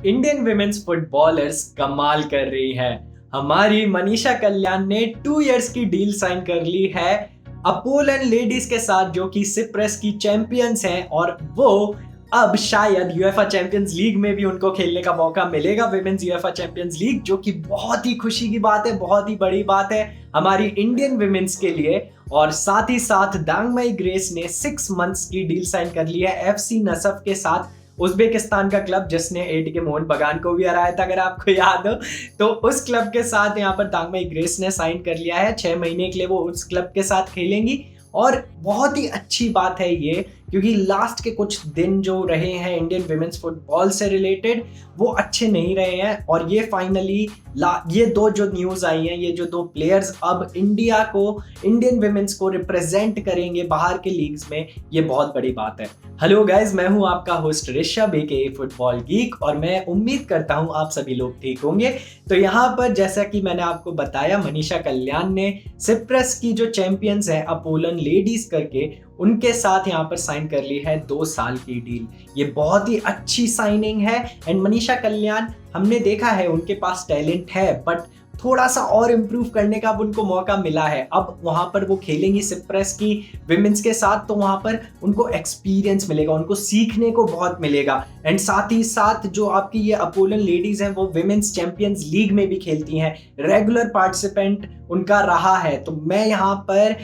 Indian women's footballers कमाल कर रही है। हमारी मनीषा कल्याण ने 2 इयर्स की डील साइन कर ली है अपोलन लेडीज के साथ, जो कि सिप्रस की चैंपियंस हैं, और वो अब शायद यूएफए चैंपियंस लीग में भी उनको खेलने का मौका मिलेगा, विमेन्स यूएफए चैंपियंस लीग, जो कि बहुत ही खुशी की बात है, बहुत ही बड़ी बात है हमारी इंडियन विमेन्स के लिए। और साथ ही साथ दांगमाई ग्रेस ने 6 मंथ्स की डील साइन कर ली है एफसी नसफ के साथ, उज्बेकिस्तान का क्लब जिसने एटीके मोहन बगान को भी हराया था, अगर आपको याद हो। तो उस क्लब के साथ यहाँ पर दांगमाई ग्रेस ने साइन कर लिया है। 6 महीने के लिए वो उस क्लब के साथ खेलेंगी और बहुत ही अच्छी बात है ये, क्योंकि लास्ट के कुछ दिन जो रहे हैं इंडियन विमेन्स फुटबॉल से रिलेटेड वो अच्छे नहीं रहे हैं। और ये फाइनली ये दो जो न्यूज़ आई हैं, ये जो 2 प्लेयर्स अब इंडिया को, इंडियन विमेन्स को रिप्रेजेंट करेंगे बाहर के लीग्स में, ये बहुत बड़ी बात है। हेलो गाइज, मैं हूं आपका होस्ट ऋषभ एके फुटबॉल गीक, और मैं उम्मीद करता हूं आप सभी लोग ठीक होंगे। तो यहाँ पर जैसा कि मैंने आपको बताया, मनीषा कल्याण ने सिप्रस की जो चैंपियंस है अपोलन लेडीज करके, उनके साथ यहाँ पर साइन कर ली है 2 साल की डील। ये बहुत ही अच्छी साइनिंग है। एंड मनीषा कल्याण, हमने देखा है उनके पास टैलेंट है, बट थोड़ा सा और इम्प्रूव करने का अब उनको मौका मिला है। अब वहां पर वो खेलेंगी सिप्रस की विमेन्स के साथ, तो वहां पर उनको एक्सपीरियंस मिलेगा, उनको सीखने को बहुत मिलेगा। एंड साथ ही साथ जो आपकी ये अपोलन लेडीज हैं, वो विमेन्स चैंपियंस लीग में भी खेलती हैं, रेगुलर पार्टिसिपेंट उनका रहा है। तो मैं यहाँ पर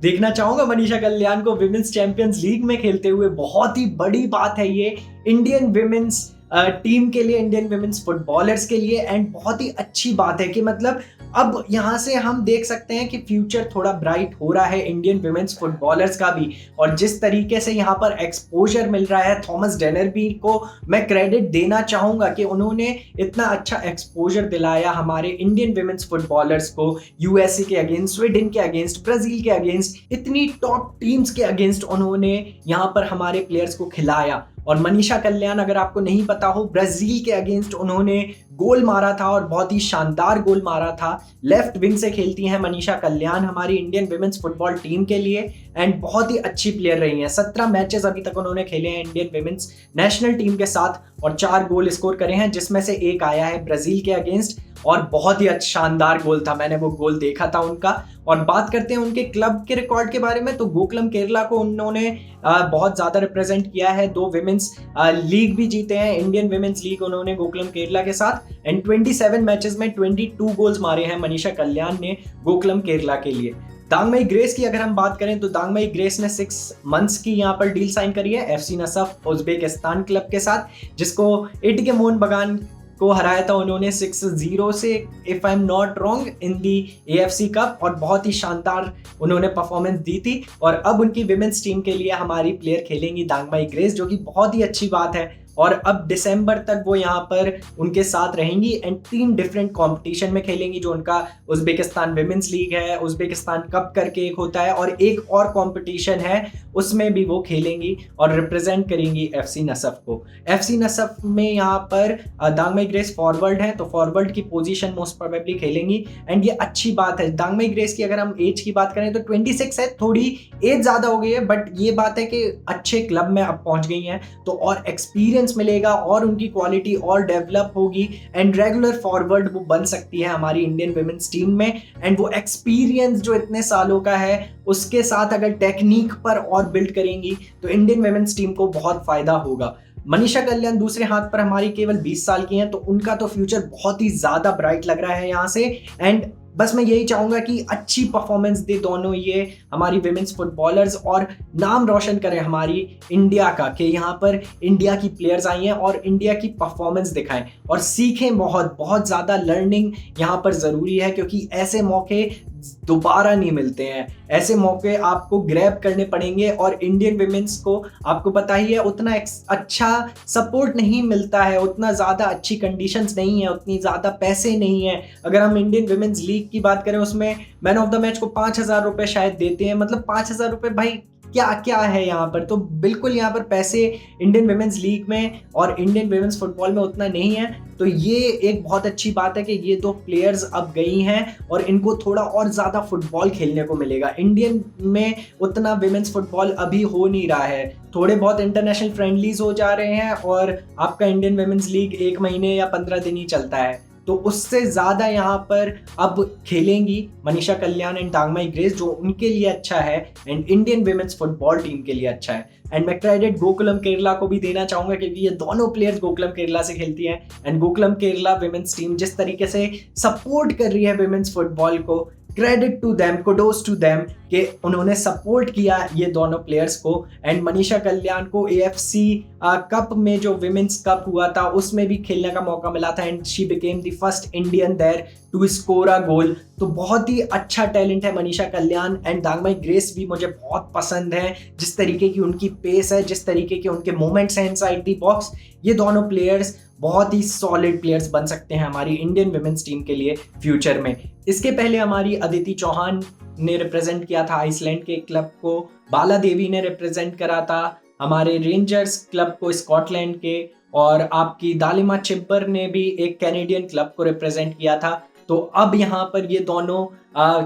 देखना चाहूंगा मनीषा कल्याण को विमेन्स चैंपियंस लीग में खेलते हुए। बहुत ही बड़ी बात है ये इंडियन विमेन्स टीम के लिए, इंडियन विमेन्स फुटबॉलर्स के लिए। एंड बहुत ही अच्छी बात है कि मतलब अब यहाँ से हम देख सकते हैं कि फ्यूचर थोड़ा ब्राइट हो रहा है इंडियन विमेन्स फुटबॉलर्स का भी। और जिस तरीके से यहाँ पर एक्सपोजर मिल रहा है, थॉमस डेनरबी को मैं क्रेडिट देना चाहूंगा कि उन्होंने इतना अच्छा एक्सपोजर दिलाया हमारे इंडियन विमेन्स फुटबॉलर्स को, यूएसए के अगेंस्ट, स्वीडन के अगेंस्ट, ब्राजील के अगेंस्ट, इतनी टॉप टीम्स के अगेंस्ट उन्होंने यहाँ पर हमारे प्लेयर्स को खिलाया। और मनीषा कल्याण, अगर आपको नहीं पता हो, ब्राजील के अगेंस्ट उन्होंने गोल मारा था और बहुत ही शानदार गोल मारा था। लेफ्ट विंग से खेलती हैं मनीषा कल्याण हमारी इंडियन विमेन्स फुटबॉल टीम के लिए, एंड बहुत ही अच्छी प्लेयर रही हैं। 17 मैचेस अभी तक उन्होंने खेले हैं इंडियन विमेन्स नेशनल टीम के साथ और 4 गोल स्कोर करे हैं, जिसमें से एक आया है ब्राजील के अगेंस्ट, और बहुत ही शानदार गोल था, मैंने वो गोल देखा था उनका। और बात करते हैं उनके क्लब के रिकॉर्ड के बारे में, तो गोकुलम केरला को उन्होंने बहुत ज़्यादा रिप्रेजेंट किया है। 2 विमेन्स लीग भी जीते हैं, इंडियन विमेन्स लीग उन्होंने गोकुलम केरला के साथ। एंड 27 मैचेस में 22 गोल्स मारे हैं मनीषा कल्याण ने गोकुलम केरला के लिए। दांगमाई ग्रेस की अगर हम बात करें, तो दांगमाई ग्रेस ने 6 मंथ्स की यहाँ पर डील साइन करी है एफसी नसफ उज्बेकिस्तान क्लब के साथ, जिसको एटीके मोहन बगान को हराया था उन्होंने 6-0 से, if I am not wrong, in the AFC cup. और बहुत ही शानदार उन्होंने परफॉर्मेंस दी थी। और अब उनकी विमेन्स टीम के लिए हमारी प्लेयर खेलेंगी दांगमाई ग्रेस, जो कि बहुत ही अच्छी बात है। और अब दिसंबर तक वो यहाँ पर उनके साथ रहेंगी एंड 3 डिफरेंट कंपटीशन में खेलेंगी, जो उनका उज्बेकिस्तान विमेन्स लीग है, उज्बेकिस्तान कप करके एक होता है, और एक और कंपटीशन है, उसमें भी वो खेलेंगी और रिप्रेजेंट करेंगी एफसी नसफ को। एफसी नसफ में यहाँ पर दांगमाई ग्रेस फॉरवर्ड है, तो फॉरवर्ड की पोजीशन मोस्ट प्रोबेबली खेलेंगी। एंड ये अच्छी बात है। दांगमाई ग्रेस की अगर हम एज की बात करें तो 26 है, थोड़ी एज ज़्यादा हो गई है, बट ये बात है कि अच्छे क्लब में अब पहुँच गई हैं, तो और एक्सपीरियंस मिलेगा और उनकी क्वालिटी और डेवलप होगी, एंड रेगुलर फॉरवर्ड वो बन सकती है हमारी इंडियन विमेन्स टीम में। एंड वो एक्सपीरियंस जो इतने सालों का है, उसके साथ अगर टेक्निक पर और बिल्ड करेंगी, तो इंडियन विमेन्स टीम को बहुत फायदा होगा। मनीषा कल्याण दूसरे हाथ पर हमारी केवल 20 साल की हैं, तो उनका तो फ्यूचर बहुत ही ज्यादा ब्राइट लग रहा है यहाँ से। एंड बस मैं यही चाहूंगा कि अच्छी परफॉर्मेंस दे दोनों ये हमारी विमेन्स फुटबॉलर्स, और नाम रोशन करें हमारी इंडिया का, कि यहाँ पर इंडिया की प्लेयर्स आई हैं और इंडिया की परफॉर्मेंस दिखाएं और सीखें। बहुत बहुत ज़्यादा लर्निंग यहाँ पर ज़रूरी है, क्योंकि ऐसे मौके दोबारा नहीं मिलते हैं। ऐसे मौके आपको ग्रैब करने पड़ेंगे, और इंडियन विमेन्स को आपको पता ही है उतना अच्छा सपोर्ट नहीं मिलता है, उतना ज़्यादा अच्छी कंडीशंस नहीं है, उतनी ज़्यादा पैसे नहीं है। अगर हम इंडियन विमेन्स लीग की बात करें, उसमें मैन ऑफ द मैच को 5,000 रुपये शायद देते हैं। मतलब 5,000 रुपये भाई क्या क्या है यहाँ पर। तो बिल्कुल यहाँ पर पैसे इंडियन विमेंस लीग में और इंडियन विमेंस फुटबॉल में उतना नहीं है। तो ये एक बहुत अच्छी बात है कि ये दो प्लेयर्स अब गई हैं और इनको थोड़ा और ज़्यादा फुटबॉल खेलने को मिलेगा। इंडियन में उतना विमेंस फुटबॉल अभी हो नहीं रहा है, थोड़े बहुत इंटरनेशनल फ्रेंडलीज हो जा रहे हैं और आपका इंडियन विमेंस लीग 1 महीने या 15 दिन ही चलता है। तो उससे ज़्यादा यहाँ पर अब खेलेंगी मनीषा कल्याण एंड दांगमाई ग्रेस, जो उनके लिए अच्छा है and Indian women's football team के लिए अच्छा है। एंड मैं क्रेडिट गोकुलम केरला को भी देना चाहूँगा क्योंकि ये दोनों प्लेयर्स गोकुलम केरला से खेलती हैं and Gokulam Kerala women's team जिस तरीके से सपोर्ट कर रही है विमेंस फुटबॉल को, credit to them, kudos to them कि उन्होंने सपोर्ट किया ये दोनों प्लेयर्स को। एंड मनीषा कल्याण को AFC कप में जो विमेंस कप हुआ था उसमें भी खेलने का मौका मिला था and she became the first Indian there to score a goal. तो बहुत ही अच्छा टैलेंट है मनीषा कल्याण एंड दांगमाई ग्रेस भी मुझे बहुत पसंद है, जिस तरीके की उनकी पेस है, जिस तरीके के उनके मोमेंट्स हैं इनसाइड द बॉक्स। ये दोनों प्लेयर्स बहुत ही सॉलिड प्लेयर्स बन सकते हैं हमारी इंडियन विमेंस टीम के लिए फ्यूचर में। इसके पहले हमारी अदिति चौहान ने रिप्रेजेंट किया था आइसलैंड के क्लब को, बाला देवी ने रिप्रेजेंट करा था हमारे रेंजर्स क्लब को स्कॉटलैंड के, और आपकी दालिमा चिब्बर ने भी एक कैनेडियन क्लब को रिप्रेजेंट किया था। तो अब यहाँ पर ये दोनों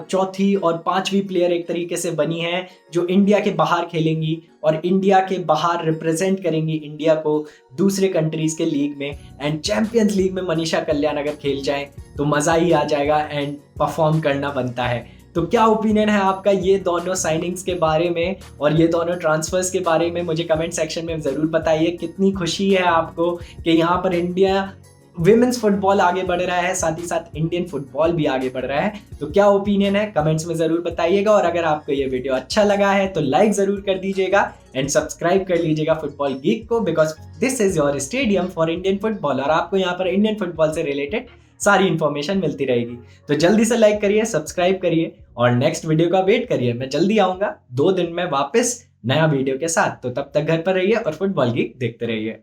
चौथी और पांचवी प्लेयर एक तरीके से बनी हैं जो इंडिया के बाहर खेलेंगी और इंडिया के बाहर रिप्रेजेंट करेंगी इंडिया को दूसरे कंट्रीज के लीग में। एंड चैंपियंस लीग में मनीषा कल्याण अगर खेल जाए तो मज़ा ही आ जाएगा एंड परफॉर्म करना बनता है। तो क्या ओपिनियन है आपका ये दोनों साइनिंग्स के बारे में और ये दोनों ट्रांसफर्स के बारे में, मुझे कमेंट सेक्शन में ज़रूर बताइए। कितनी खुशी है आपको कि यहाँ पर इंडिया विमेंस फुटबॉल आगे बढ़ रहा है, साथ ही साथ इंडियन फुटबॉल भी आगे बढ़ रहा है। तो क्या ओपिनियन है कमेंट्स में ज़रूर बताइएगा। और अगर आपको ये वीडियो अच्छा लगा है तो लाइक ज़रूर कर दीजिएगा एंड सब्सक्राइब कर लीजिएगा फुटबॉल गीक को, because this is your stadium for Indian football. और आपको यहाँ पर इंडियन फुटबॉल से रिलेटेड सारी इन्फॉर्मेशन मिलती रहेगी। तो जल्दी से लाइक करिए, सब्सक्राइब करिए और नेक्स्ट वीडियो का वेट करिए। मैं जल्दी आऊँगा 2 दिन में वापस नया वीडियो के साथ। तो तब तक घर पर रहिए और फुटबॉल गीक देखते रहिए।